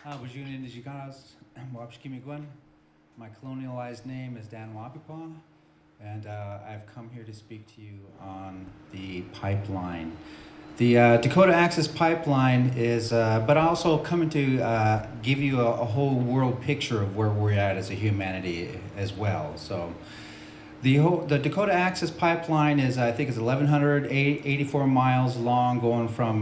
My colonialized name is Dan Wahpepah, and I've come here to speak to you on the pipeline. The Dakota Access Pipeline is, but also coming to give you a whole world picture of where we're at as a humanity as well. So the Dakota Access Pipeline is, I think, is 1,184 miles long, going from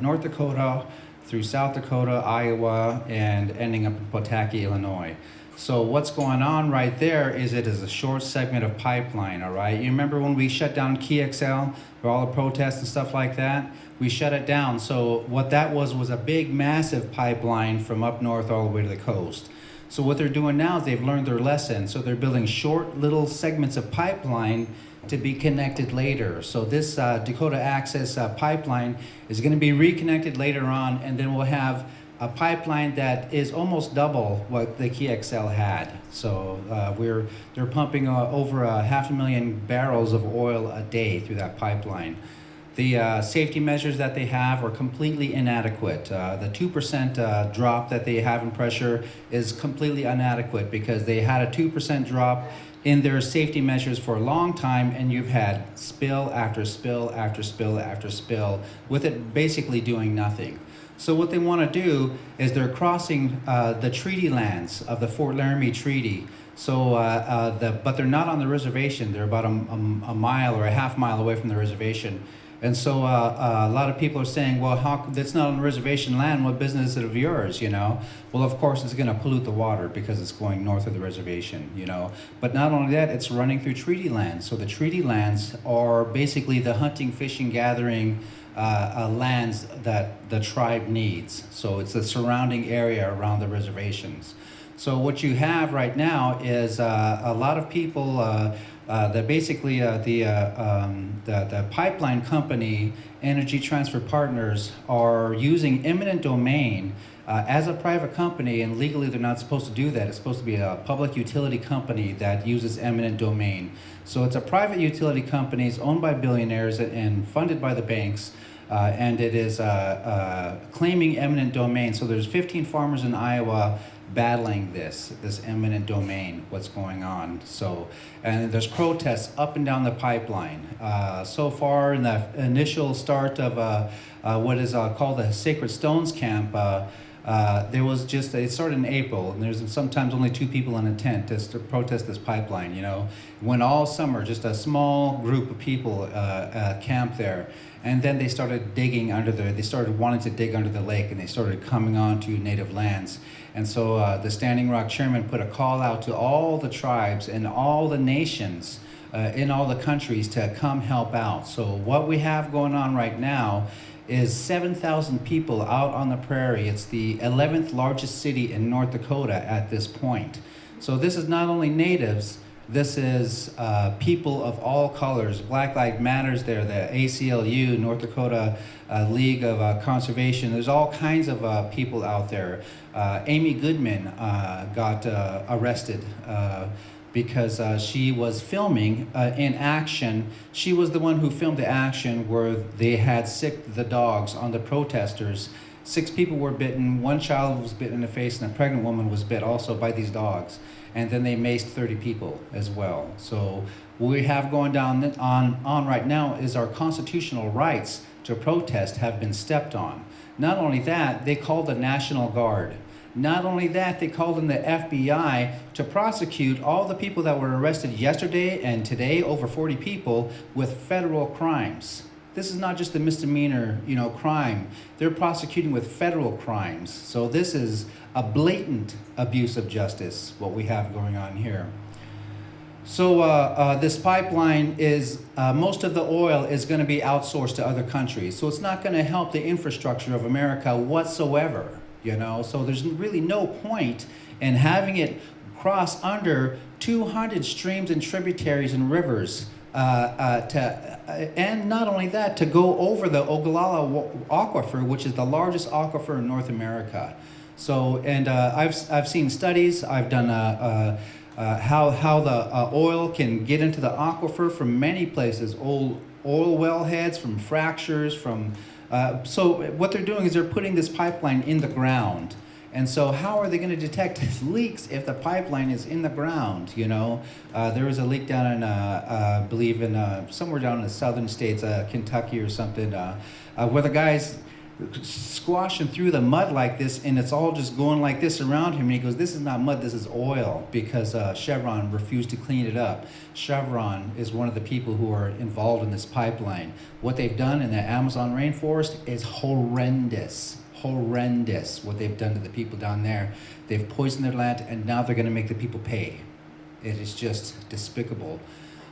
North Dakota through South Dakota, Iowa, and ending up in Potaki, Illinois. So what's going on right there is it is a short segment of pipeline, all right? You remember when we shut down KXL for all the protests and stuff like that? We shut it down. So what that was a big, massive pipeline from up north all the way to the coast. So what they're doing now is they've learned their lesson. So they're building short little segments of pipeline to be connected later. So this Dakota Access Pipeline is going to be reconnected later on, and then we'll have a pipeline that is almost double what the KXL had. So they're pumping over 500,000 barrels of oil a day through that pipeline. The safety measures that they have are completely inadequate. The 2% drop that they have in pressure is completely inadequate because they had a 2% drop in their safety measures for a long time, and you've had spill after spill after spill after spill, with it basically doing nothing. So what they want to do is they're crossing the treaty lands of the Fort Laramie Treaty. So, but they're not on the reservation. They're about a mile or a half mile away from the reservation. And so a lot of people are saying, well, that's not on reservation land. What business is it of yours, you know? Well, of course, it's going to pollute the water because it's going north of the reservation, you know? But not only that, it's running through treaty lands. So the treaty lands are basically the hunting, fishing, gathering lands that the tribe needs. So it's the surrounding area around the reservations. So what you have right now is a lot of people that basically the pipeline company, Energy Transfer Partners, are using eminent domain as a private company, and legally they're not supposed to do that. It's supposed to be a public utility company that uses eminent domain. So it's a private utility company, it's owned by billionaires and funded by the banks, and it is claiming eminent domain. So there's 15 farmers in Iowa battling this eminent domain, what's going on. So, and there's protests up and down the pipeline. So far in the initial start of what is called the Sacred Stones Camp, there was just, it started in April, and there's sometimes only 2 people in a tent to protest this pipeline, you know. Went all summer, just a small group of people camped there. And then they started digging they started wanting to dig under the lake, and they started coming on to native lands. And so the Standing Rock chairman put a call out to all the tribes and all the nations in all the countries to come help out. So what we have going on right now is 7,000 people out on the prairie. It's the 11th largest city in North Dakota at this point. So this is not only natives, this is people of all colors. Black Lives Matters there, the ACLU, North Dakota League of Conservation. There's all kinds of people out there. Amy Goodman got arrested because she was filming in action. She was the one who filmed the action where they had sicked the dogs on the protesters. 6 people were bitten, 1 child was bitten in the face, and a pregnant woman was bit also by these dogs. And then they maced 30 people as well. So what we have going down on right now is our constitutional rights to protest have been stepped on. Not only that, they called the National Guard. Not only that, they called in the FBI to prosecute all the people that were arrested yesterday and today, over 40 people, with federal crimes. This is not just a misdemeanor, you know, crime. They're prosecuting with federal crimes. So this is a blatant abuse of justice, what we have going on here. So this pipeline is, most of the oil is going to be outsourced to other countries. So it's not going to help the infrastructure of America whatsoever, you know. So there's really no point in having it cross under 200 streams and tributaries and rivers. And not only that, to go over the Ogallala Aquifer, which is the largest aquifer in North America. So, and I've seen studies. I've done how the oil can get into the aquifer from many places, old oil wellheads, from fractures, from. So what they're doing is they're putting this pipeline in the ground. And so how are they going to detect leaks if the pipeline is in the ground? There was a leak down in, I believe in somewhere down in the southern states, Kentucky or something, where the guy's squashing through the mud like this, and it's all just going like this around him. And he goes, "This is not mud, this is oil," because Chevron refused to clean it up. Chevron is one of the people who are involved in this pipeline. What they've done in the Amazon rainforest is horrendous. Horrendous what they've done to the people down there. They've poisoned their land, and now they're going to make the people pay. It is just despicable.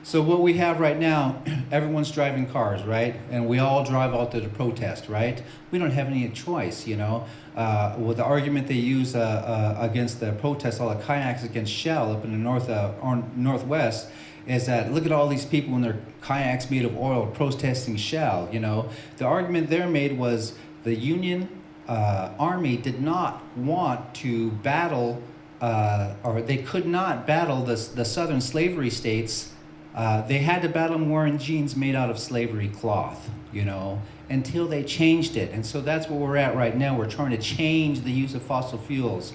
So what we have right now, everyone's driving cars, right? And we all drive out to the protest, right? We don't have any choice, With the argument they use against the protest, all the kayaks against Shell up in the northwest, is that look at all these people in their kayaks made of oil protesting Shell, The argument there made was the Union Army did not want to battle, or they could not battle the southern slavery states. They had to battle them wearing jeans made out of slavery cloth, until they changed it. And so that's where we're at right now. We're trying to change the use of fossil fuels.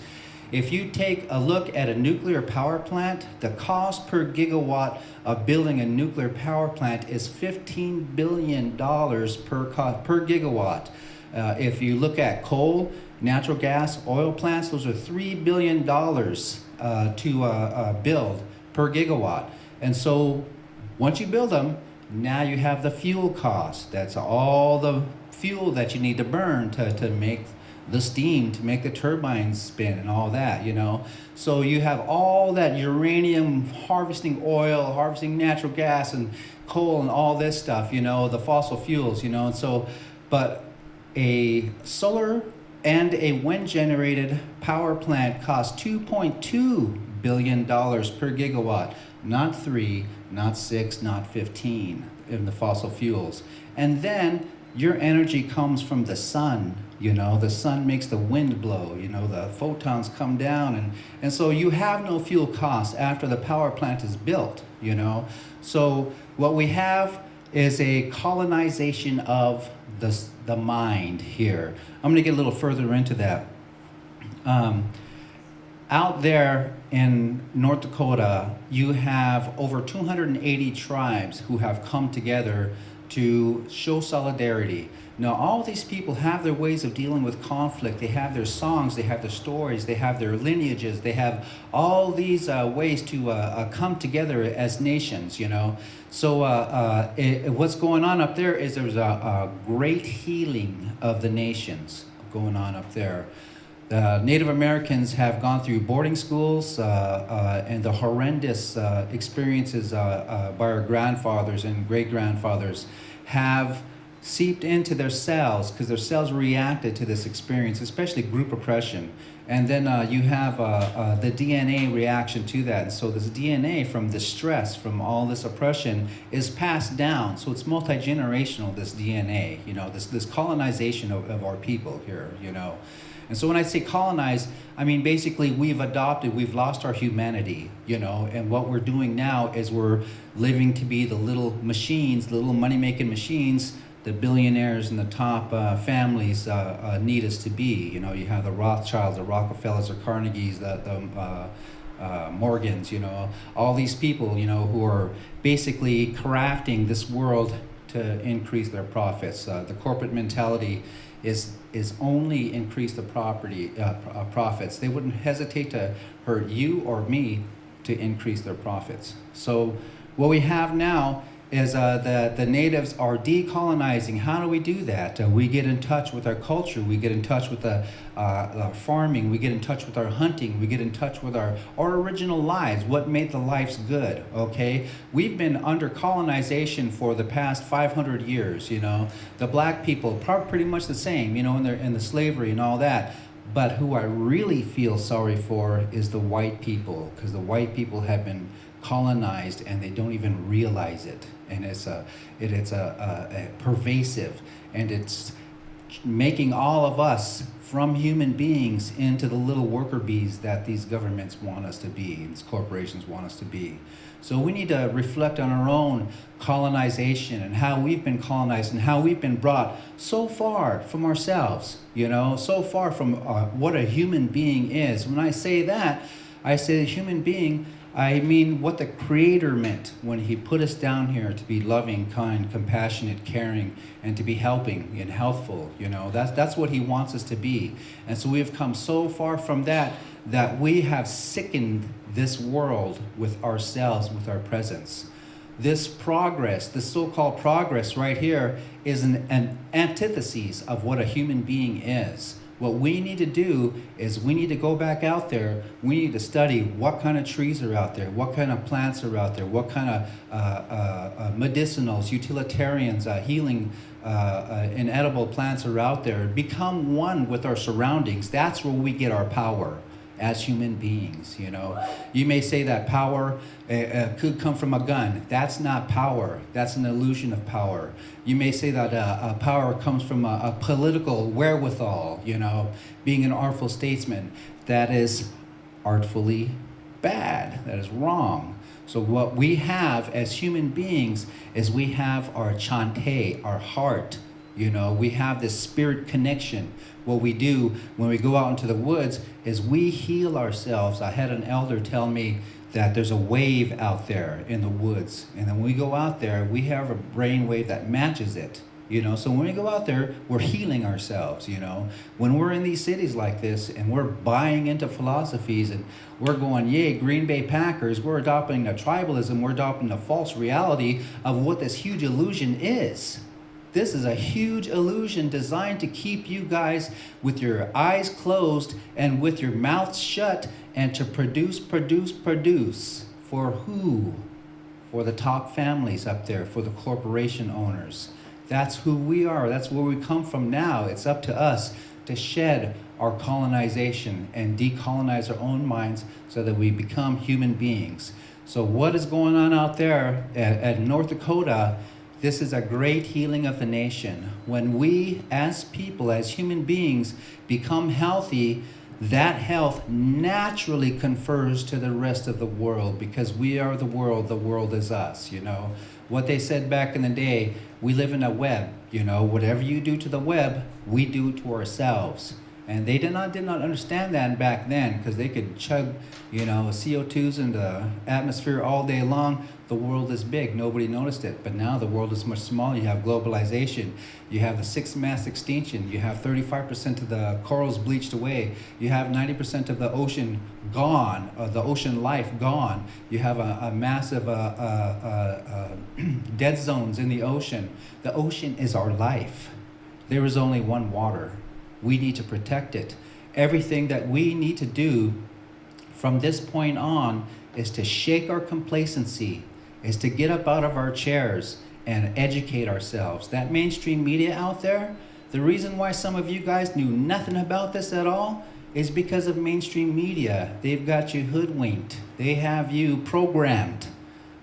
If you take a look at a nuclear power plant, the cost per gigawatt of building a nuclear power plant is $15 billion per gigawatt. If you look at coal, natural gas, oil plants, those are $3 billion to build per gigawatt. And so once you build them, now you have the fuel cost. That's all the fuel that you need to burn to make the steam, to make the turbines spin and all that, So you have all that uranium, harvesting oil, harvesting natural gas and coal and all this stuff, the fossil fuels, and so, but a solar and a wind-generated power plant costs $2.2 billion per gigawatt. Not 3, not 6, not 15 in the fossil fuels. And then your energy comes from the sun, the sun makes the wind blow, the photons come down, and so you have no fuel costs after the power plant is built, So what we have is a colonization of the mind here. I'm gonna get a little further into that. Out there in North Dakota, you have over 280 tribes who have come together to show solidarity. Now, all these people have their ways of dealing with conflict. They have their songs, they have their stories, they have their lineages, they have all these ways to come together as nations, So what's going on up there is there's a great healing of the nations going on up there. Native Americans have gone through boarding schools and the horrendous experiences by our grandfathers and great-grandfathers have seeped into their cells because their cells reacted to this experience, especially group oppression. And then you have the DNA reaction to that. And so this DNA from the stress, from all this oppression is passed down. So it's multi-generational, this DNA, this colonization of our people here, And so when I say colonize, I mean basically we've lost our humanity, and what we're doing now is we're living to be the little machines, the little money-making machines the billionaires and the top families need us to be. You have the Rothschilds, the Rockefellers, the Carnegies, the Morgans, all these people, who are basically crafting this world to increase their profits. The corporate mentality is only increase the profits. They wouldn't hesitate to hurt you or me to increase their profits. So what we have now is the natives are decolonizing. How do we do that? We get in touch with our culture. We get in touch with our farming. We get in touch with our hunting. We get in touch with our original lives. What made the lives good? Okay, we've been under colonization for the past 500 years. The black people pretty much the same. In the slavery and all that. But who I really feel sorry for is the white people, because the white people have been colonized and they don't even realize it, and it's a pervasive, and it's making all of us from human beings into the little worker bees that these governments want us to be, and these corporations want us to be. So we need to reflect on our own colonization and how we've been colonized and how we've been brought so far from ourselves, so far from what a human being is. When I say that, I say a human being, I mean what the Creator meant when He put us down here to be loving, kind, compassionate, caring, and to be helping and helpful. That's what He wants us to be. And so we have come so far from that we have sickened this world with ourselves, with our presence. This progress, the so-called progress right here, is an antithesis of what a human being is. What we need to do is we need to go back out there. We need to study what kind of trees are out there, what kind of plants are out there, what kind of medicinals, utilitarians, healing, inedible plants are out there. Become one with our surroundings. That's where we get our power as human beings. You may say that power could come from a gun. That's not power. That's an illusion of power. You may say that power comes from a political wherewithal, being an artful statesman. That is artfully bad. That is wrong. So what we have as human beings is we have our chante, our heart. We have this spirit connection. What we do when we go out into the woods is we heal ourselves. I had an elder tell me that there's a wave out there in the woods. And then when we go out there, we have a brain wave that matches it. So when we go out there, we're healing ourselves. When we're in these cities like this and we're buying into philosophies and we're going, yay, Green Bay Packers, we're adopting a tribalism, we're adopting a false reality of what this huge illusion is. This is a huge illusion designed to keep you guys with your eyes closed and with your mouths shut and to produce. For who? For the top families up there, for the corporation owners. That's who we are. That's where we come from now. It's up to us to shed our colonization and decolonize our own minds so that we become human beings. So what is going on out there at North Dakota? This is a great healing of the nation. When we, as people, as human beings, become healthy, that health naturally confers to the rest of the world because we are the world is us, What they said back in the day, we live in a web, whatever you do to the web, we do to ourselves. And they did not understand that back then because they could chug, CO2s in the atmosphere all day long. The world is big. Nobody noticed it. But now the world is much smaller. You have globalization. You have the sixth mass extinction. You have 35% of the corals bleached away. You have 90% of the ocean gone, the ocean life gone. You have a massive dead zones in the ocean. The ocean is our life. There is only one water. We need to protect it. Everything that we need to do from this point on is to shake our complacency, is to get up out of our chairs and educate ourselves. That mainstream media out there, the reason why some of you guys knew nothing about this at all is because of mainstream media. They've got you hoodwinked. They have you programmed,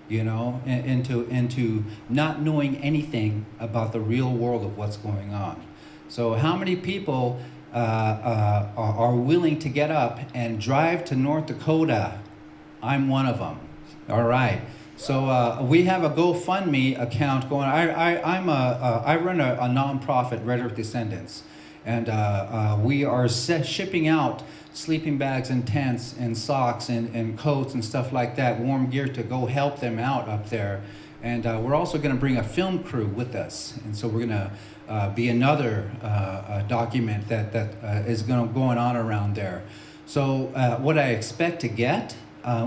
into not knowing anything about the real world of what's going on. So how many people are willing to get up and drive to North Dakota? I'm one of them. All right. So we have a GoFundMe account going. I run a nonprofit, Red Earth Descendants, and we are shipping out sleeping bags and tents and socks and coats and stuff like that, warm gear to go help them out up there. And we're also going to bring a film crew with us, and so we're going to be another document that is going on around there. So what I expect to get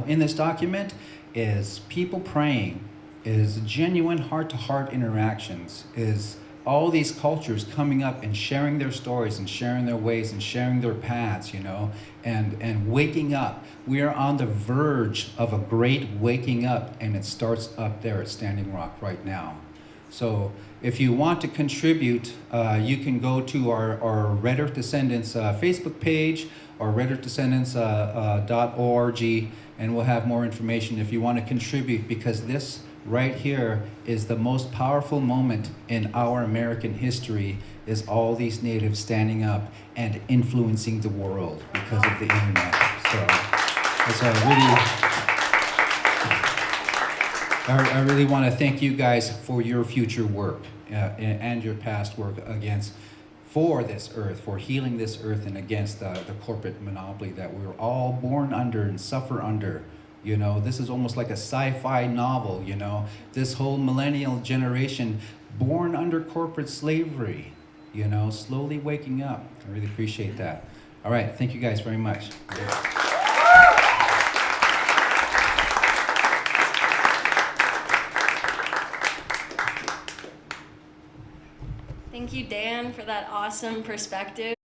in this document is people praying, is genuine heart-to-heart interactions, is all these cultures coming up and sharing their stories and sharing their ways and sharing their paths, and waking up. We are on the verge of a great waking up, and it starts up there at Standing Rock right now. So if you want to contribute, you can go to our Red Earth Descendants Facebook page or redearthdescendants.org, and we'll have more information if you want to contribute, because this right here is the most powerful moment in our American history, is all these natives standing up and influencing the world because of the internet. So it's a I really want to thank you guys for your future work and your past work for this earth, for healing this earth, and against the corporate monopoly that we were all born under and suffer under. You know, this is almost like a sci-fi novel, you know, this whole millennial generation born under corporate slavery, you know, slowly waking up. I really appreciate that. All right, thank you guys very much. Thank you, Dan, for that awesome perspective.